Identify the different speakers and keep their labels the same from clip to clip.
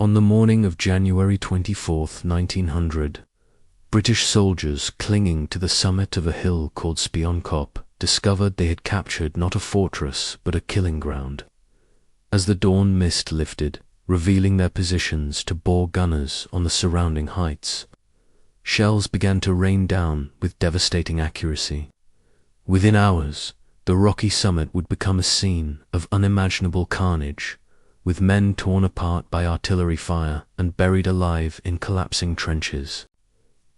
Speaker 1: On the morning of January 24, 1900, British soldiers clinging to the summit of a hill called Spion Kop discovered they had captured not a fortress but a killing ground. As the dawn mist lifted, revealing their positions to Boer gunners on the surrounding heights, shells began to rain down with devastating accuracy. Within hours, the rocky summit would become a scene of unimaginable carnage, with men torn apart by artillery fire and buried alive in collapsing trenches.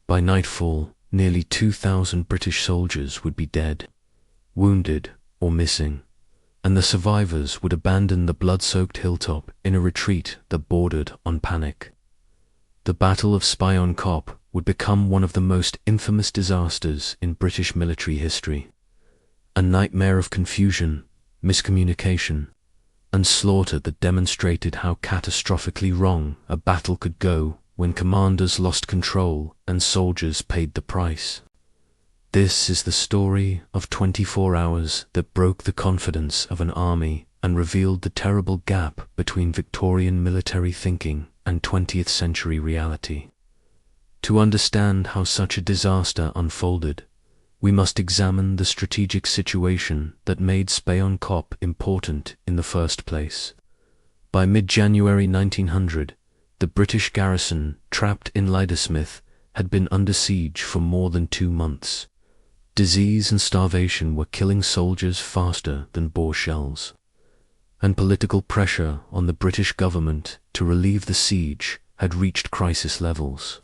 Speaker 1: By nightfall, nearly 2,000 British soldiers would be dead, wounded, or missing, and the survivors would abandon the blood-soaked hilltop in a retreat that bordered on panic. The Battle of Spion Kop would become one of the most infamous disasters in British military history. A nightmare of confusion, miscommunication, and slaughter that demonstrated how catastrophically wrong a battle could go when commanders lost control and soldiers paid the price. This is the story of 24 hours that broke the confidence of an army and revealed the terrible gap between Victorian military thinking and 20th century reality. To understand how such a disaster unfolded, we must examine the strategic situation that made Spion Kop important in the first place. By mid-January 1900, the British garrison trapped in Ladysmith had been under siege for more than 2 months. Disease and starvation were killing soldiers faster than Boer shells, and political pressure on the British government to relieve the siege had reached crisis levels.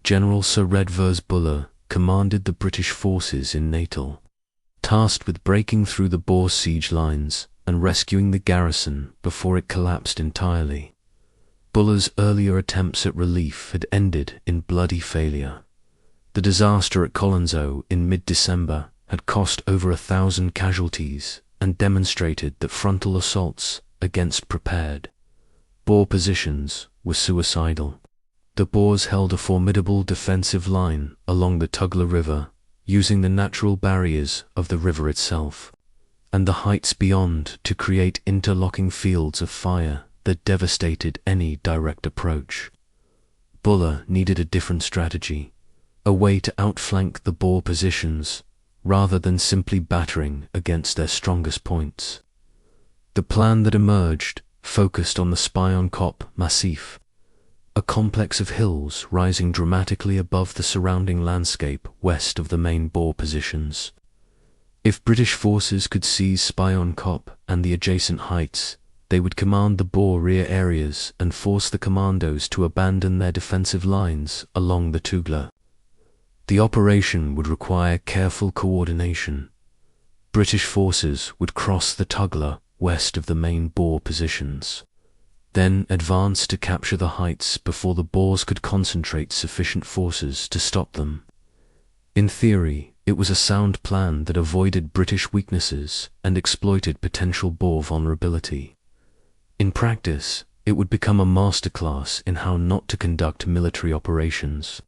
Speaker 1: General Sir Redvers Buller commanded the British forces in Natal, tasked with breaking through the Boer siege lines and rescuing the garrison before it collapsed entirely. Buller's earlier attempts at relief had ended in bloody failure. The disaster at Colenso in mid-December had cost over 1,000 casualties and demonstrated that frontal assaults against prepared Boer positions were suicidal. The Boers held a formidable defensive line along the Tugla River, using the natural barriers of the river itself, and the heights beyond to create interlocking fields of fire that devastated any direct approach. Buller needed a different strategy, a way to outflank the Boer positions, rather than simply battering against their strongest points. The plan that emerged focused on the Spion Kop Massif, a complex of hills rising dramatically above the surrounding landscape west of the main Boer positions. If British forces could seize Spion Kop and the adjacent heights, they would command the Boer rear areas and force the commandos to abandon their defensive lines along the Tugla. The operation would require careful coordination. British forces would cross the Tugla west of the main Boer positions, then advance to capture the heights before the Boers could concentrate sufficient forces to stop them. In theory, it was a sound plan that avoided British weaknesses and exploited potential Boer vulnerability. In practice, it would become a masterclass in how not to conduct military operations.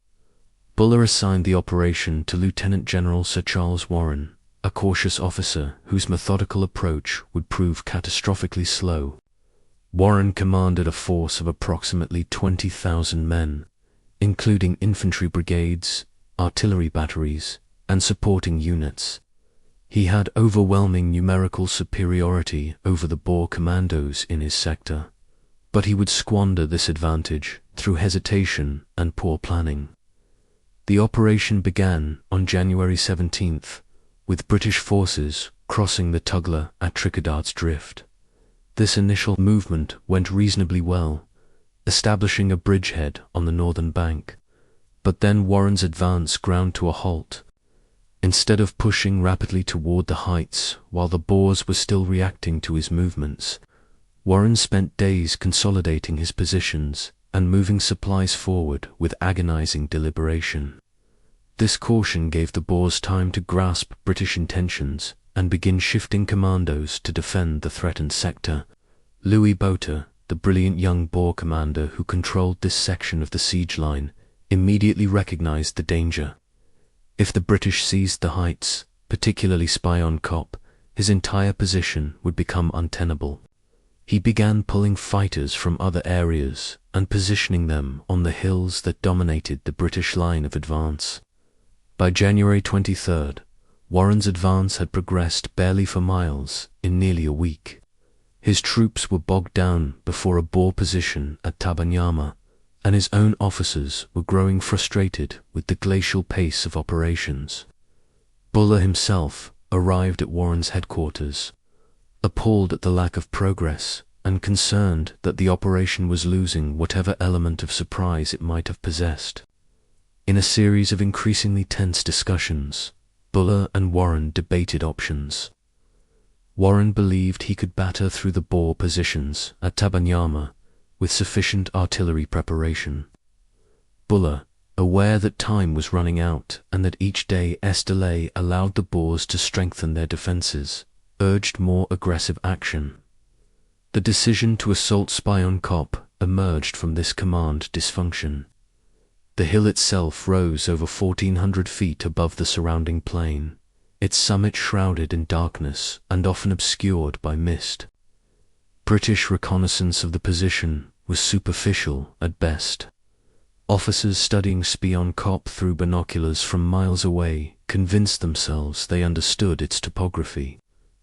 Speaker 1: Buller assigned the operation to Lieutenant General Sir Charles Warren, a cautious officer whose methodical approach would prove catastrophically slow. Warren commanded a force of approximately 20,000 men, including infantry brigades, artillery batteries, and supporting units. He had overwhelming numerical superiority over the Boer commandos in his sector, but he would squander this advantage through hesitation and poor planning. The operation began on January 17th, with British forces crossing the Tugla at Trickedart's Drift. This initial movement went reasonably well, establishing a bridgehead on the northern bank, but then Warren's advance ground to a halt. Instead of pushing rapidly toward the heights while the Boers were still reacting to his movements, Warren spent days consolidating his positions and moving supplies forward with agonizing deliberation. This caution gave the Boers time to grasp British intentions and begin shifting commandos to defend the threatened sector. Louis Botha, the brilliant young Boer commander who controlled this section of the siege line, immediately recognized the danger. If the British seized the heights, particularly Spion Kop, his entire position would become untenable. He began pulling fighters from other areas and positioning them on the hills that dominated the British line of advance. By January 23rd, Warren's advance had progressed barely for miles in nearly a week. His troops were bogged down before a Boer position at Tabanyama, and his own officers were growing frustrated with the glacial pace of operations. Buller himself arrived at Warren's headquarters, appalled at the lack of progress and concerned that the operation was losing whatever element of surprise it might have possessed. In a series of increasingly tense discussions, Buller and Warren debated options. Warren believed he could batter through the Boer positions at Tabanyama with sufficient artillery preparation. Buller, aware that time was running out and that each day's delay allowed the Boers to strengthen their defences, urged more aggressive action. The decision to assault Spion Kop emerged from this command dysfunction. The hill itself rose over 1,400 feet above the surrounding plain, its summit shrouded in darkness and often obscured by mist. British reconnaissance of the position was superficial at best. Officers studying Spion Kop through binoculars from miles away convinced themselves they understood its topography,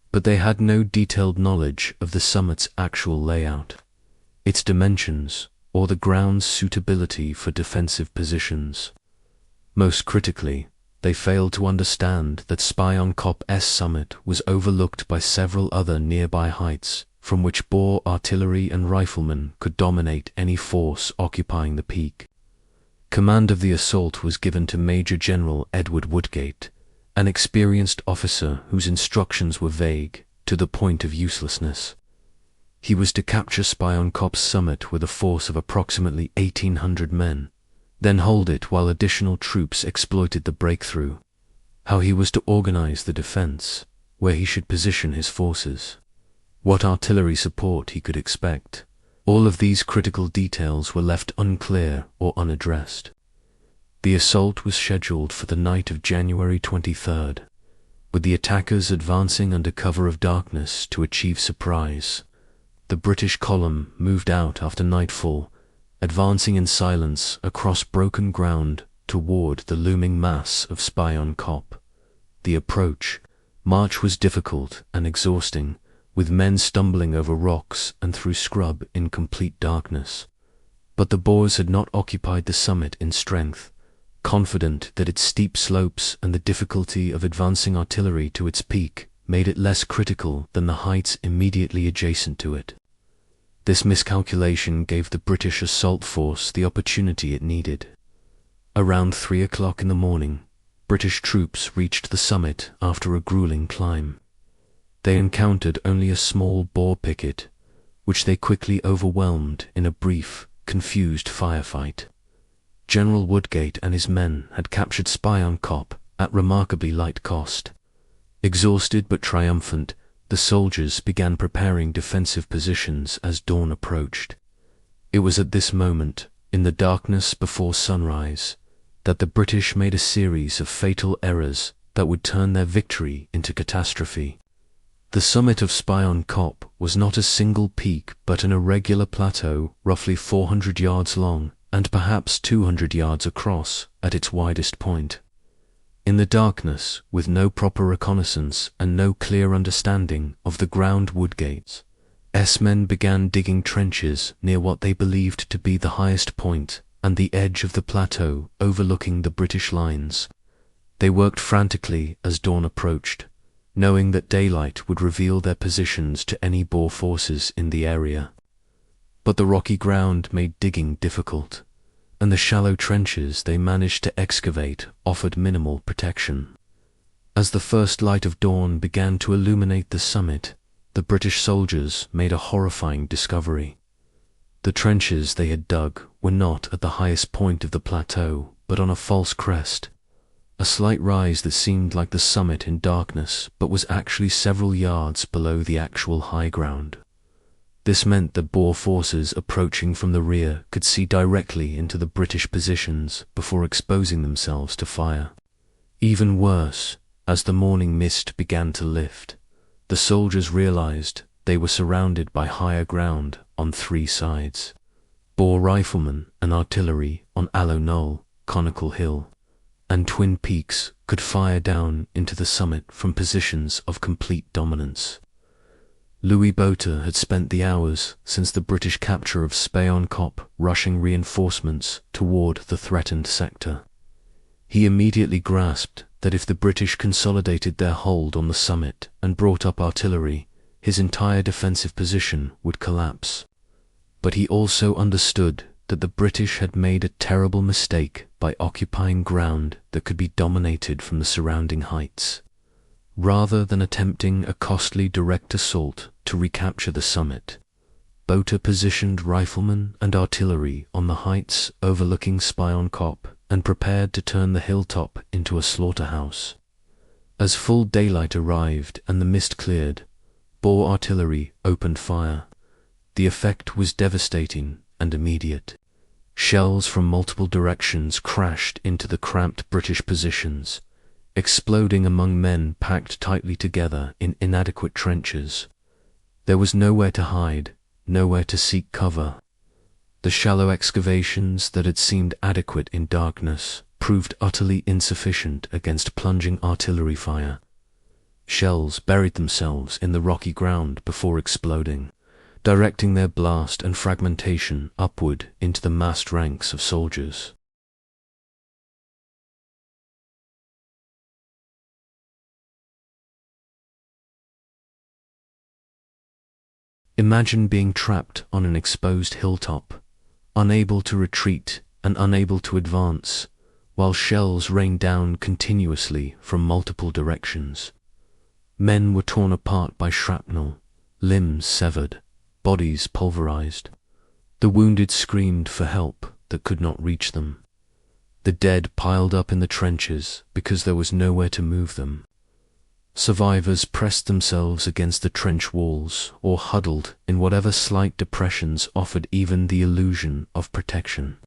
Speaker 1: but they had no detailed knowledge of the summit's actual layout, its dimensions, or the ground's suitability for defensive positions. Most critically, they failed to understand that Spion Kop's summit was overlooked by several other nearby heights from which Boer artillery and riflemen could dominate any force occupying the peak. Command of the assault was given to Major General Edward Woodgate, an experienced officer whose instructions were vague to the point of uselessness. He was to capture Spion Kop's summit with a force of approximately 1,800 men, then hold it while additional troops exploited the breakthrough. How he was to organize the defense, where he should position his forces, what artillery support he could expect. All of these critical details were left unclear or unaddressed. The assault was scheduled for the night of January 23rd, with the attackers advancing under cover of darkness to achieve surprise. The British column moved out after nightfall, advancing in silence across broken ground toward the looming mass of Spion Kop. The march was difficult and exhausting, with men stumbling over rocks and through scrub in complete darkness. But the Boers had not occupied the summit in strength, confident that its steep slopes and the difficulty of advancing artillery to its peak made it less critical than the heights immediately adjacent to it. This miscalculation gave the British assault force the opportunity it needed. Around 3 o'clock in the morning, British troops reached the summit after a grueling climb. They encountered only a small Boer picket, which they quickly overwhelmed in a brief, confused firefight. General Woodgate and his men had captured Spion Kop at remarkably light cost. Exhausted but triumphant, the soldiers began preparing defensive positions as dawn approached. It was at this moment, in the darkness before sunrise, that the British made a series of fatal errors that would turn their victory into catastrophe. The summit of Spion Kop was not a single peak but an irregular plateau roughly 400 yards long and perhaps 200 yards across at its widest point. In the darkness, with no proper reconnaissance and no clear understanding of the ground, Woodgate's men began digging trenches near what they believed to be the highest point and the edge of the plateau overlooking the British lines. They worked frantically as dawn approached, knowing that daylight would reveal their positions to any Boer forces in the area. But the rocky ground made digging difficult, and the shallow trenches they managed to excavate offered minimal protection. As the first light of dawn began to illuminate the summit, the British soldiers made a horrifying discovery. The trenches they had dug were not at the highest point of the plateau, but on a false crest, a slight rise that seemed like the summit in darkness, but was actually several yards below the actual high ground. This meant that Boer forces approaching from the rear could see directly into the British positions before exposing themselves to fire. Even worse, as the morning mist began to lift, the soldiers realized they were surrounded by higher ground on 3 sides. Boer riflemen and artillery on Aloe Knoll, Conical Hill, and Twin Peaks could fire down into the summit from positions of complete dominance. Louis Botha had spent the hours since the British capture of Spion Kop rushing reinforcements toward the threatened sector. He immediately grasped that if the British consolidated their hold on the summit and brought up artillery, his entire defensive position would collapse. But he also understood that the British had made a terrible mistake by occupying ground that could be dominated from the surrounding heights. Rather than attempting a costly direct assault to recapture the summit, Botha positioned riflemen and artillery on the heights overlooking Spion Kop and prepared to turn the hilltop into a slaughterhouse. As full daylight arrived and the mist cleared, Boer artillery opened fire. The effect was devastating and immediate. Shells from multiple directions crashed into the cramped British positions, exploding among men packed tightly together in inadequate trenches. There was nowhere to hide, nowhere to seek cover. The shallow excavations that had seemed adequate in darkness proved utterly insufficient against plunging artillery fire. Shells buried themselves in the rocky ground before exploding, directing their blast and fragmentation upward into the massed ranks of soldiers. Imagine being trapped on an exposed hilltop, unable to retreat and unable to advance, while shells rained down continuously from multiple directions. Men were torn apart by shrapnel, limbs severed, bodies pulverized. The wounded screamed for help that could not reach them. The dead piled up in the trenches because there was nowhere to move them. Survivors pressed themselves against the trench walls or huddled in whatever slight depressions offered even the illusion of protection.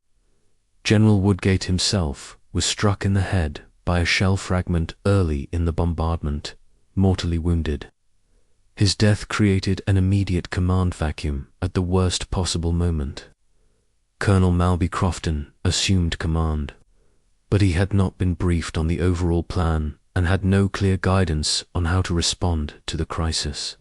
Speaker 1: General Woodgate himself was struck in the head by a shell fragment early in the bombardment, mortally wounded. His death created an immediate command vacuum at the worst possible moment. Colonel Malby Crofton assumed command, but he had not been briefed on the overall plan and had no clear guidance on how to respond to the crisis.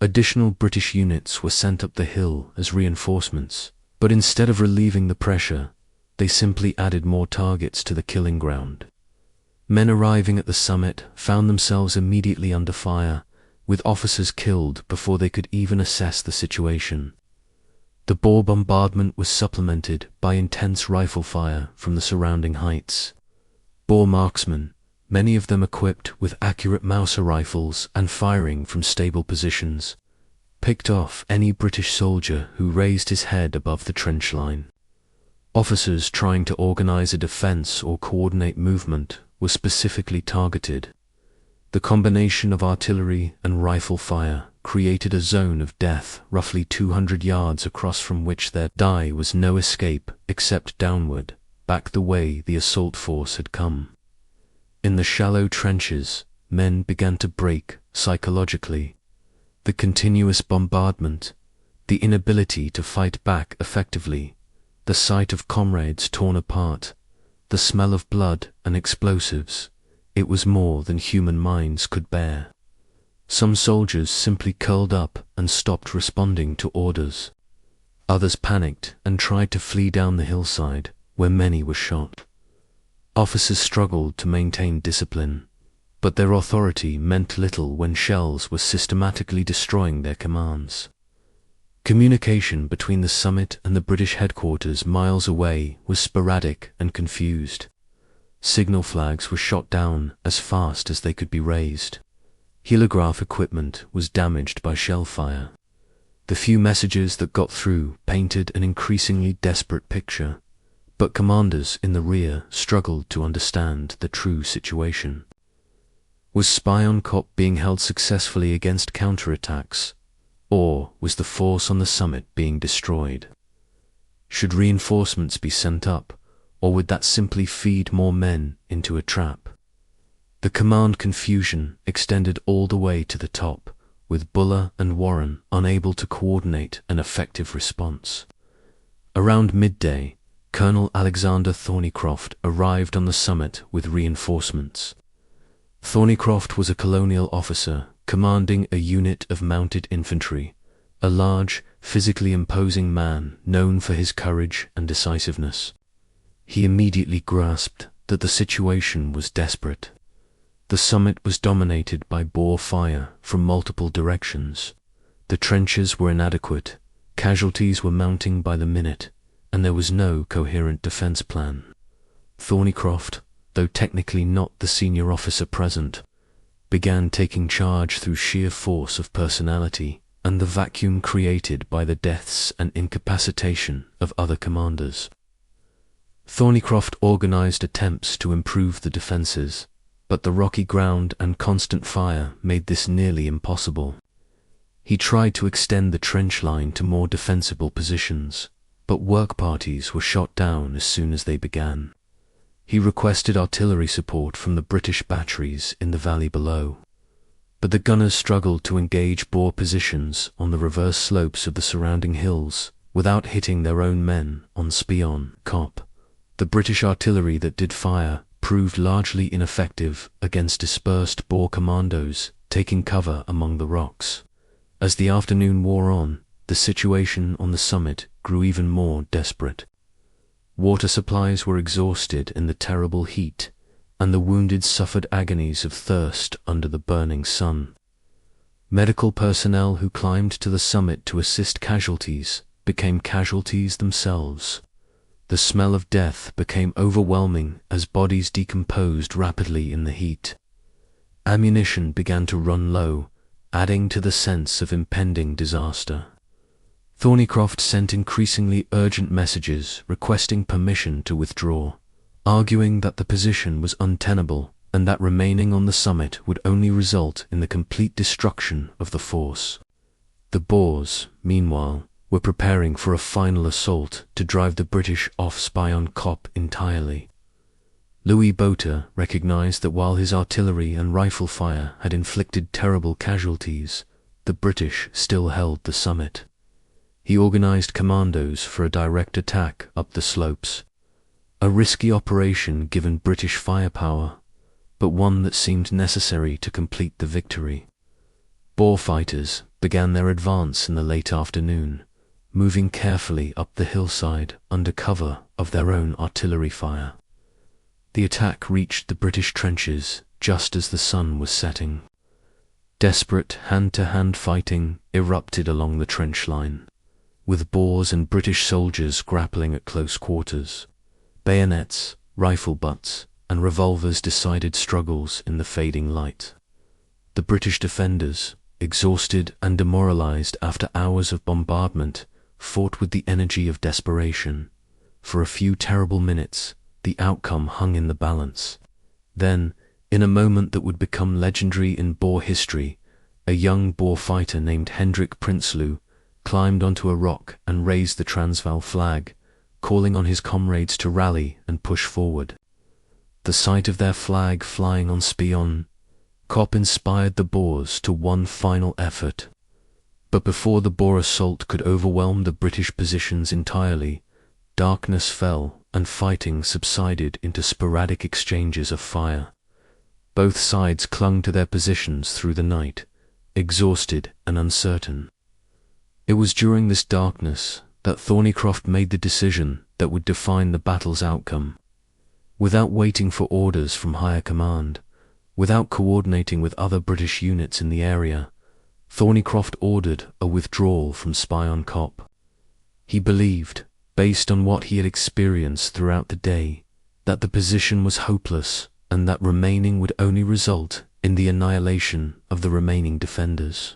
Speaker 1: Additional British units were sent up the hill as reinforcements, but instead of relieving the pressure, they simply added more targets to the killing ground. Men arriving at the summit found themselves immediately under fire, with officers killed before they could even assess the situation. The Boer bombardment was supplemented by intense rifle fire from the surrounding heights. Boer marksmen, many of them equipped with accurate Mauser rifles and firing from stable positions, picked off any British soldier who raised his head above the trench line. Officers trying to organize a defense or coordinate movement were specifically targeted. The combination of artillery and rifle fire created a zone of death roughly 200 yards across from which there was no escape except downward, back the way the assault force had come. In the shallow trenches, men began to break psychologically. The continuous bombardment, the inability to fight back effectively, the sight of comrades torn apart, the smell of blood and explosives, it was more than human minds could bear. Some soldiers simply curled up and stopped responding to orders. Others panicked and tried to flee down the hillside, where many were shot. Officers struggled to maintain discipline, but their authority meant little when shells were systematically destroying their commands. Communication between the summit and the British headquarters miles away was sporadic and confused. Signal flags were shot down as fast as they could be raised. Heliograph equipment was damaged by shell fire. The few messages that got through painted an increasingly desperate picture, but commanders in the rear struggled to understand the true situation. Was Spion Kop being held successfully against counterattacks, or was the force on the summit being destroyed? Should reinforcements be sent up, or would that simply feed more men into a trap? The command confusion extended all the way to the top, with Buller and Warren unable to coordinate an effective response. Around midday, Colonel Alexander Thornycroft arrived on the summit with reinforcements. Thornycroft was a colonial officer commanding a unit of mounted infantry, a large, physically imposing man known for his courage and decisiveness. He immediately grasped that the situation was desperate. The summit was dominated by Boer fire from multiple directions. The trenches were inadequate, casualties were mounting by the minute, and there was no coherent defense plan. Thornycroft, though technically not the senior officer present, began taking charge through sheer force of personality and the vacuum created by the deaths and incapacitation of other commanders. Thornycroft organized attempts to improve the defenses, but the rocky ground and constant fire made this nearly impossible. He tried to extend the trench line to more defensible positions, but work parties were shot down as soon as they began. He requested artillery support from the British batteries in the valley below, but the gunners struggled to engage Boer positions on the reverse slopes of the surrounding hills without hitting their own men on Spion Kop. The British artillery that did fire proved largely ineffective against dispersed Boer commandos taking cover among the rocks. As the afternoon wore on, the situation on the summit grew even more desperate. Water supplies were exhausted in the terrible heat, and the wounded suffered agonies of thirst under the burning sun. Medical personnel who climbed to the summit to assist casualties became casualties themselves. The smell of death became overwhelming as bodies decomposed rapidly in the heat. Ammunition began to run low, adding to the sense of impending disaster. Thornycroft sent increasingly urgent messages requesting permission to withdraw, arguing that the position was untenable and that remaining on the summit would only result in the complete destruction of the force. The Boers, meanwhile, were preparing for a final assault to drive the British off Spion Kop entirely. Louis Botha recognized that while his artillery and rifle fire had inflicted terrible casualties, the British still held the summit. He organized commandos for a direct attack up the slopes, a risky operation given British firepower, but one that seemed necessary to complete the victory. Boer fighters began their advance in the late afternoon, moving carefully up the hillside under cover of their own artillery fire. The attack reached the British trenches just as the sun was setting. Desperate hand-to-hand fighting erupted along the trench line, with Boers and British soldiers grappling at close quarters. Bayonets, rifle butts, and revolvers decided struggles in the fading light. The British defenders, exhausted and demoralized after hours of bombardment, fought with the energy of desperation. For a few terrible minutes, the outcome hung in the balance. Then, in a moment that would become legendary in Boer history, a young Boer fighter named Hendrik Prinsloo climbed onto a rock and raised the Transvaal flag, calling on his comrades to rally and push forward. The sight of their flag flying on Spion Kop inspired the Boers to one final effort. But before the Boer assault could overwhelm the British positions entirely, darkness fell and fighting subsided into sporadic exchanges of fire. Both sides clung to their positions through the night, exhausted and uncertain. It was during this darkness that Thornycroft made the decision that would define the battle's outcome. Without waiting for orders from higher command, without coordinating with other British units in the area, Thornycroft ordered a withdrawal from Spion Kop. He believed, based on what he had experienced throughout the day, that the position was hopeless and that remaining would only result in the annihilation of the remaining defenders.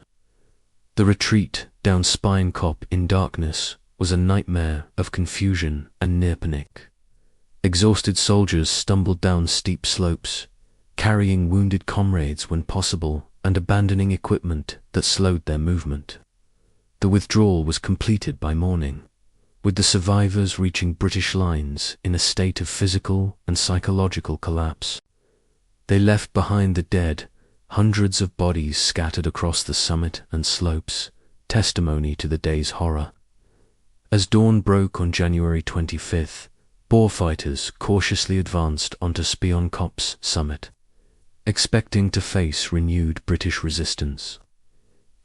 Speaker 1: The retreat down Spion Kop in darkness was a nightmare of confusion and near panic. Exhausted soldiers stumbled down steep slopes, carrying wounded comrades when possible and abandoning equipment that slowed their movement. The withdrawal was completed by morning, with the survivors reaching British lines in a state of physical and psychological collapse. They left behind the dead hundreds of bodies scattered across the summit and slopes, testimony to the day's horror. As dawn broke on January 25th, Boer fighters cautiously advanced onto Spion Kop's summit, expecting to face renewed British resistance.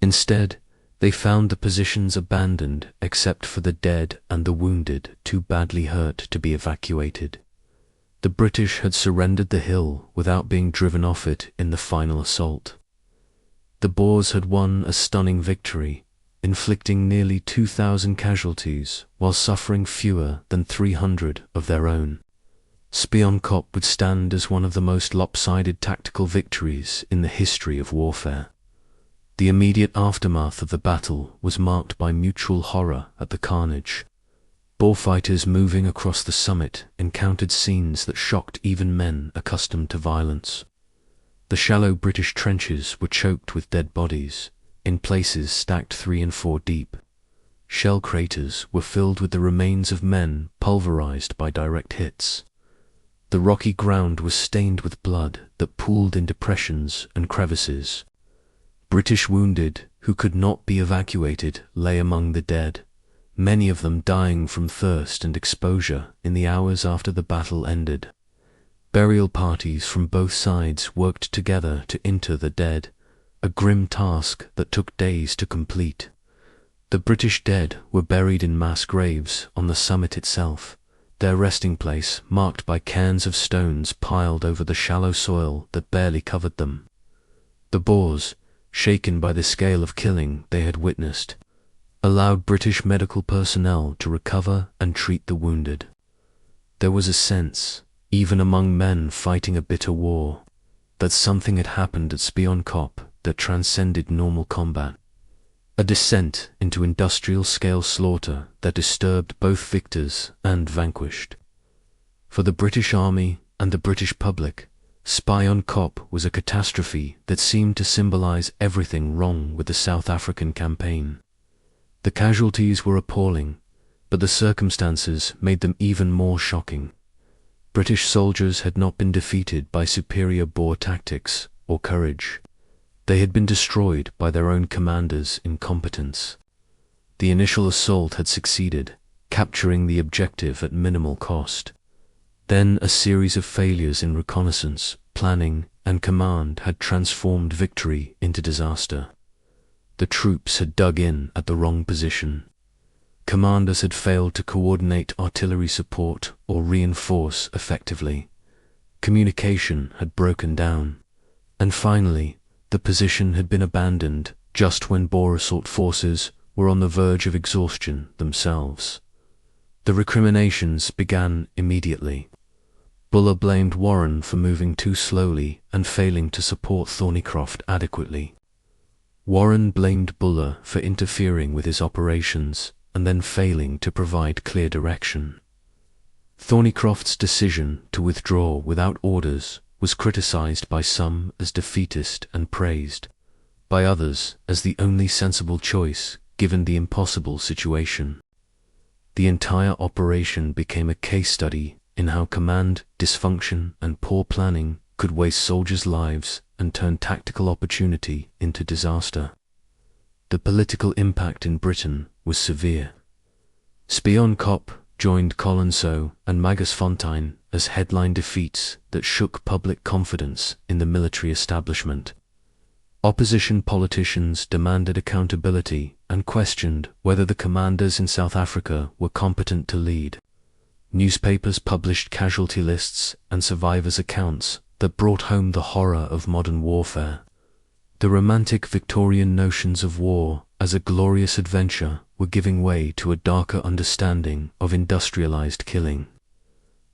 Speaker 1: Instead, they found the positions abandoned except for the dead and the wounded too badly hurt to be evacuated. The British had surrendered the hill without being driven off it in the final assault. The Boers had won a stunning victory, inflicting nearly 2,000 casualties while suffering fewer than 300 of their own. Spion Kop would stand as one of the most lopsided tactical victories in the history of warfare. The immediate aftermath of the battle was marked by mutual horror at the carnage. Boer fighters moving across the summit encountered scenes that shocked even men accustomed to violence. The shallow British trenches were choked with dead bodies, in places stacked 3 and 4 deep. Shell craters were filled with the remains of men pulverized by direct hits. The rocky ground was stained with blood that pooled in depressions and crevices. British wounded who could not be evacuated lay among the dead, many of them dying from thirst and exposure in the hours after the battle ended. Burial parties from both sides worked together to inter the dead, a grim task that took days to complete. The British dead were buried in mass graves on the summit itself, their resting place marked by cairns of stones piled over the shallow soil that barely covered them. The Boers, shaken by the scale of killing they had witnessed, allowed British medical personnel to recover and treat the wounded. There was a sense, even among men fighting a bitter war, that something had happened at Spion Kop that transcended normal combat, a descent into industrial-scale slaughter that disturbed both victors and vanquished. For the British Army and the British public, Spion Kop was a catastrophe that seemed to symbolize everything wrong with the South African campaign. The casualties were appalling, but the circumstances made them even more shocking. British soldiers had not been defeated by superior Boer tactics or courage. They had been destroyed by their own commanders' incompetence. The initial assault had succeeded, capturing the objective at minimal cost. Then a series of failures in reconnaissance, planning, and command had transformed victory into disaster. The troops had dug in at the wrong position. Commanders had failed to coordinate artillery support or reinforce effectively. Communication had broken down. And finally, the position had been abandoned just when Boer assault forces were on the verge of exhaustion themselves. The recriminations began immediately. Buller blamed Warren for moving too slowly and failing to support Thornycroft adequately. Warren blamed Buller for interfering with his operations and then failing to provide clear direction. Thornycroft's decision to withdraw without orders was criticized by some as defeatist and praised, by others as the only sensible choice given the impossible situation. The entire operation became a case study in how command, dysfunction, and poor planning could waste soldiers' lives and turn tactical opportunity into disaster. The political impact in Britain was severe. Spion Kop joined Colenso and Magersfontein as headline defeats that shook public confidence in the military establishment. Opposition politicians demanded accountability and questioned whether the commanders in South Africa were competent to lead. Newspapers published casualty lists and survivors' accounts that brought home the horror of modern warfare. The romantic Victorian notions of war as a glorious adventure were giving way to a darker understanding of industrialized killing.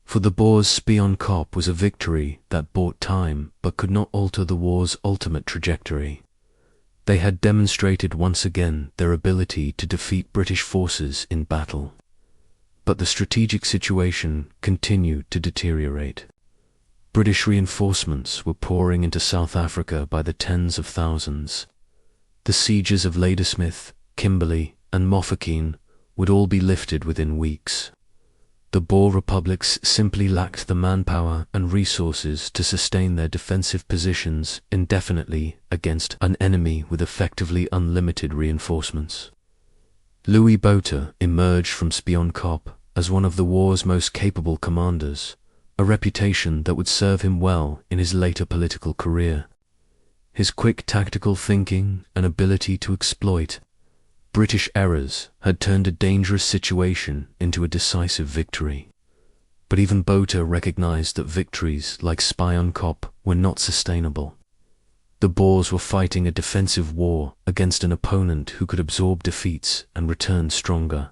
Speaker 1: For the Boers, Spion Kop was a victory that bought time but could not alter the war's ultimate trajectory. They had demonstrated once again their ability to defeat British forces in battle. But the strategic situation continued to deteriorate. British reinforcements were pouring into South Africa by the tens of thousands. The sieges of Ladysmith, Kimberley, and Mafeking would all be lifted within weeks. The Boer republics simply lacked the manpower and resources to sustain their defensive positions indefinitely against an enemy with effectively unlimited reinforcements. Louis Botha emerged from Spion Kop as one of the war's most capable commanders, a reputation that would serve him well in his later political career. His quick tactical thinking and ability to exploit British errors had turned a dangerous situation into a decisive victory. But even Botha recognized that victories like Spion Kop were not sustainable. The Boers were fighting a defensive war against an opponent who could absorb defeats and return stronger.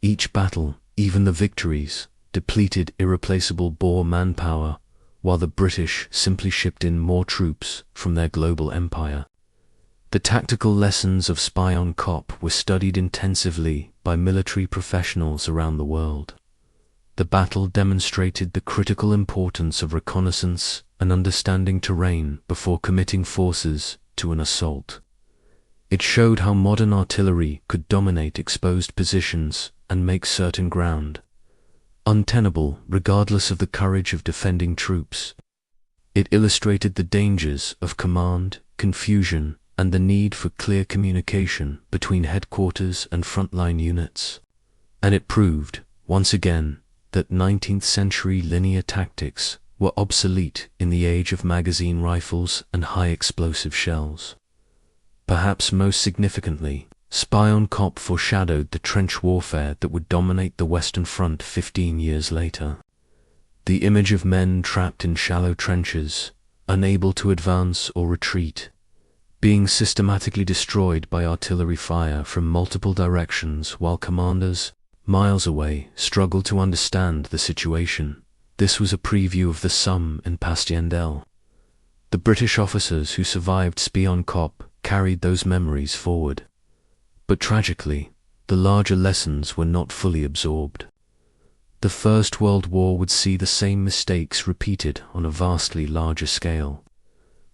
Speaker 1: Each battle, even the victories, depleted irreplaceable Boer manpower, while the British simply shipped in more troops from their global empire. The tactical lessons of Spion Kop were studied intensively by military professionals around the world. The battle demonstrated the critical importance of reconnaissance and understanding terrain before committing forces to an assault. It showed how modern artillery could dominate exposed positions and make certain ground untenable regardless of the courage of defending troops. It illustrated the dangers of command, confusion, and the need for clear communication between headquarters and frontline units. And it proved, once again, that 19th-century linear tactics were obsolete in the age of magazine rifles and high-explosive shells. Perhaps most significantly, Spion Kop foreshadowed the trench warfare that would dominate the Western Front 15 years later. The image of men trapped in shallow trenches, unable to advance or retreat, being systematically destroyed by artillery fire from multiple directions while commanders, miles away, struggled to understand the situation. This was a preview of the Somme and Passchendaele. The British officers who survived Spion Kop carried those memories forward. But tragically, the larger lessons were not fully absorbed. The First World War would see the same mistakes repeated on a vastly larger scale,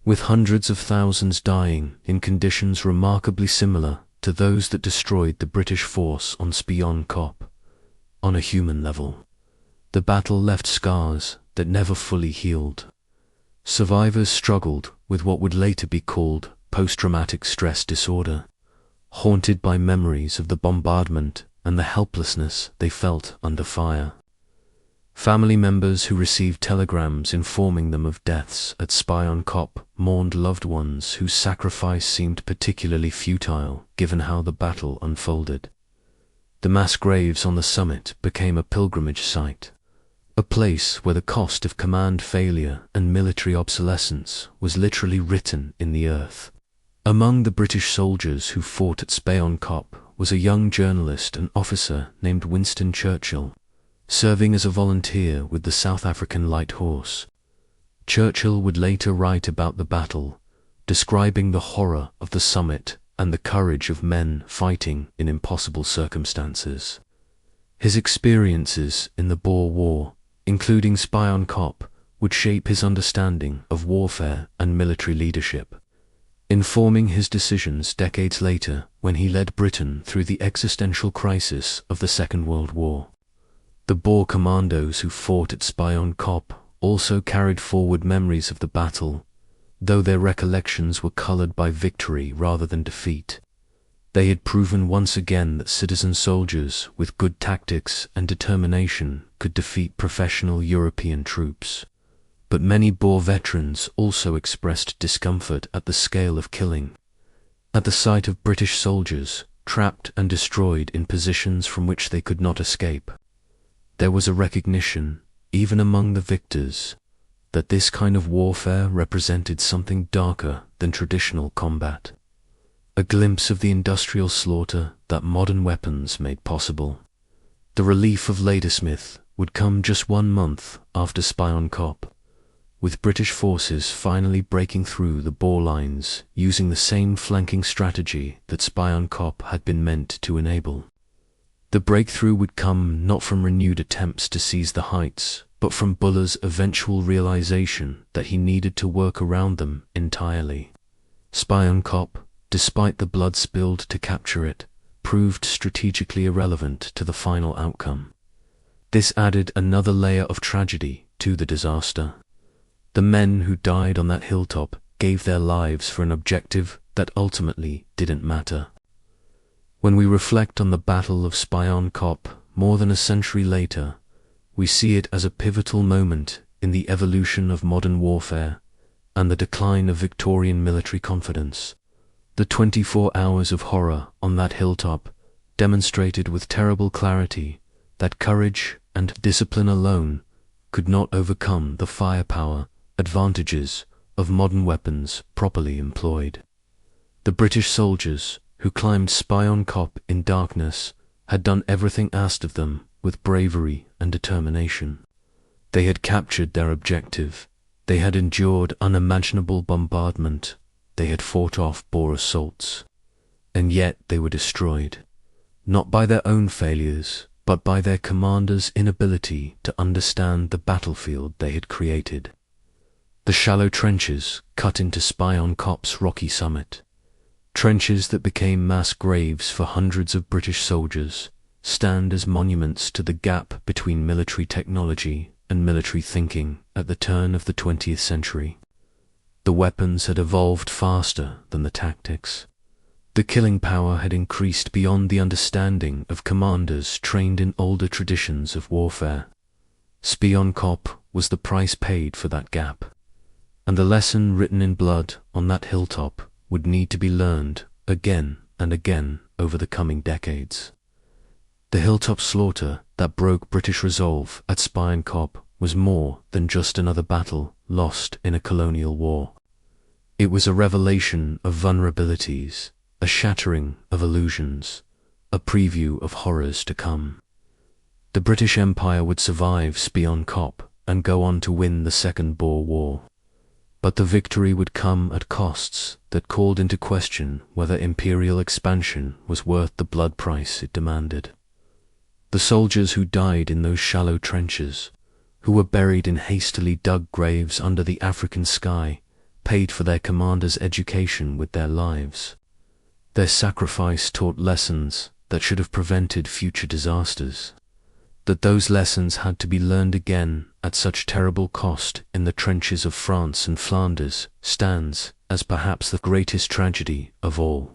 Speaker 1: with hundreds of thousands dying in conditions remarkably similar to those that destroyed the British force on Spion Kop. On a human level, the battle left scars that never fully healed. Survivors struggled with what would later be called post-traumatic stress disorder, haunted by memories of the bombardment and the helplessness they felt under fire. Family members who received telegrams informing them of deaths at Spion Kop mourned loved ones whose sacrifice seemed particularly futile given how the battle unfolded. The mass graves on the summit became a pilgrimage site, a place where the cost of command failure and military obsolescence was literally written in the earth. Among the British soldiers who fought at Spion Kop was a young journalist and officer named Winston Churchill, serving as a volunteer with the South African Light Horse. Churchill would later write about the battle, describing the horror of the summit and the courage of men fighting in impossible circumstances. His experiences in the Boer War, including Spion Kop, would shape his understanding of warfare and military leadership, informing his decisions decades later when he led Britain through the existential crisis of the Second World War. The Boer commandos who fought at Spion Kop also carried forward memories of the battle, though their recollections were colored by victory rather than defeat. They had proven once again that citizen soldiers with good tactics and determination could defeat professional European troops. But many Boer veterans also expressed discomfort at the scale of killing, at the sight of British soldiers trapped and destroyed in positions from which they could not escape. There was a recognition, even among the victors, that this kind of warfare represented something darker than traditional combat, a glimpse of the industrial slaughter that modern weapons made possible. The relief of Ladysmith would come just 1 month after Spion Kop, with British forces finally breaking through the Boer lines using the same flanking strategy that Spion Kop had been meant to enable. The breakthrough would come not from renewed attempts to seize the heights, but from Buller's eventual realization that he needed to work around them entirely. Spion Kop, despite the blood spilled to capture it, proved strategically irrelevant to the final outcome. This added another layer of tragedy to the disaster. The men who died on that hilltop gave their lives for an objective that ultimately didn't matter. When we reflect on the Battle of Spion Kop more than a century later, we see it as a pivotal moment in the evolution of modern warfare and the decline of Victorian military confidence. The 24 hours of horror on that hilltop demonstrated with terrible clarity that courage and discipline alone could not overcome the firepower advantages of modern weapons properly employed. The British soldiers who climbed Spion Kop in darkness had done everything asked of them with bravery and determination. They had captured their objective. They had endured unimaginable bombardment. They had fought off Boer assaults. And yet they were destroyed, not by their own failures, but by their commanders' inability to understand the battlefield they had created. The shallow trenches cut into Spion Kop's rocky summit, trenches that became mass graves for hundreds of British soldiers, stand as monuments to the gap between military technology and military thinking at the turn of the 20th century. The weapons had evolved faster than the tactics. The killing power had increased beyond the understanding of commanders trained in older traditions of warfare. Spion Kop was the price paid for that gap, and the lesson written in blood on that hilltop would need to be learned again and again over the coming decades. The hilltop slaughter that broke British resolve at Spion Kop was more than just another battle lost in a colonial war. It was a revelation of vulnerabilities, a shattering of illusions, a preview of horrors to come. The British Empire would survive Spion Kop and go on to win the Second Boer War. But the victory would come at costs that called into question whether imperial expansion was worth the blood price it demanded. The soldiers who died in those shallow trenches, who were buried in hastily dug graves under the African sky, paid for their commanders' education with their lives. Their sacrifice taught lessons that should have prevented future disasters. That those lessons had to be learned again at such terrible cost in the trenches of France and Flanders stands as perhaps the greatest tragedy of all.